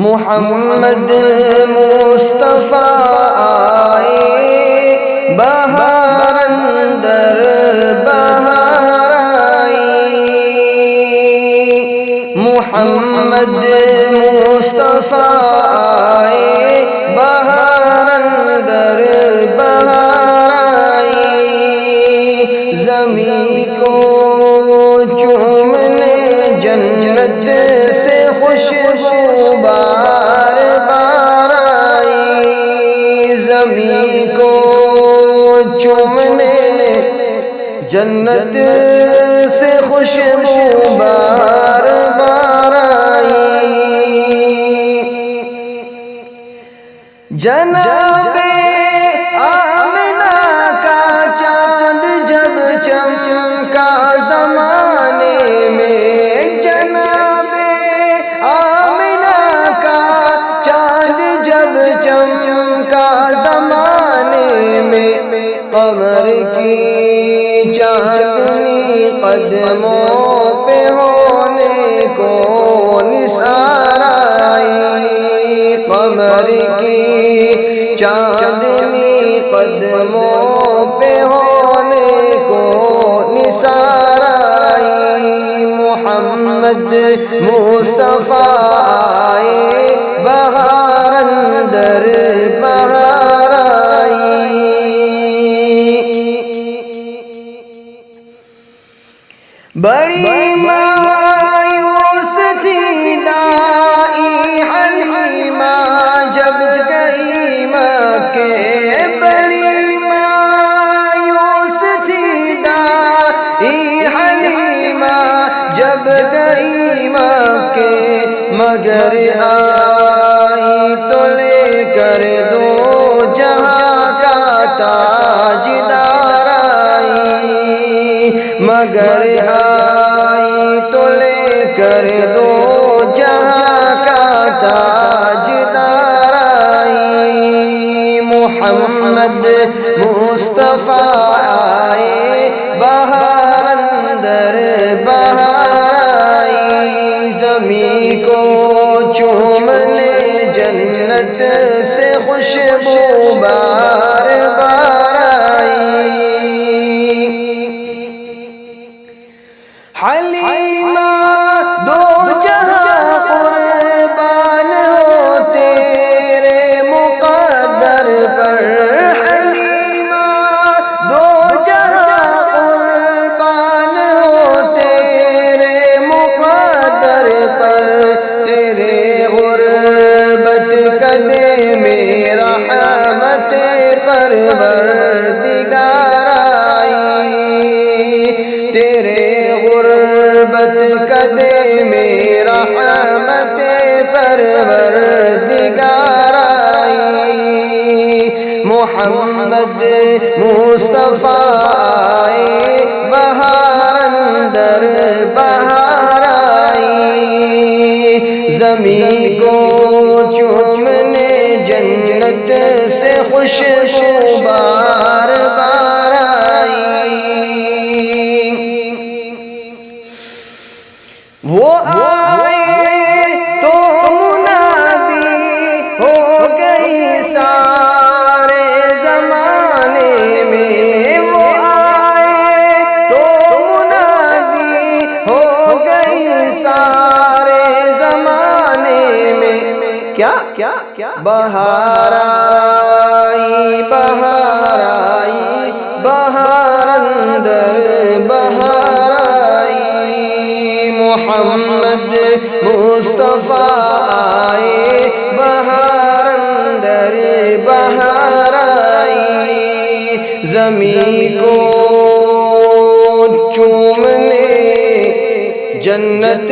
محمد مصطفیٰ آئے بہار اندر بہار آئی، محمد مصطفیٰ آئے بہار اندر بہار آئی، زمین کو چومنے جنت سے خوشبو بار بار آئی، زمین کو چومنے جنت سے خوشبو بار بار آئی، جناب آمنہ کا چاند جب چمکا زمانے میں، جناب آمنہ کا چاند جب چمکا زمانے میں، قمر کی چاندنی قدموں پہ ہونے کو نثار آئی، قمر کی چاندنی قدموں پہ ہونے کو نثار آئی، محمد مصطفیٰ آئے بہار اندر بہار آئی، بڑی مایوس تھی دائی حلیمہ جب گئی مکے، بڑی مایوس تھی دائی حلیمہ جب گئی مکے، مگر آئی تو لے کر دو جہاں کا تاجدار آئی، مگر آئی تو لے کر دو جہاں کا تاجدار آئی، محمد مصطفیٰ آئے بہار اندر بہار آئی، زمین کو چومنے جنت سے خوشبو بار بار آئی، حلیمہ دو جہاں قربان ہو تیرے مقدر پر، حلیمہ دو جہاں قربان ہو تیرے مقدر پر، تیرے غربت کدے میں رحمت پروردگار آئی، تیرے غربت کدے میں رحمت پروردگار آئی، محمد مصطفیٰ آئے بہار اندر بہار آئی، زمین کو چومنے جنت سے خوشبو بار بار آئی، وہ آئے تو منادی ہو گئی سارے زمانے میں، وہ آئے تو منادی ہو گئی سارے زمانے میں، کیا بہار آئی بہار آئی بہار اندر بہار آئی، محمد مصطفیٰ آئے بہار اندر بہار آئی، زمین کو چومنے جنت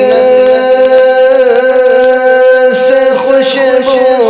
سے خوشبو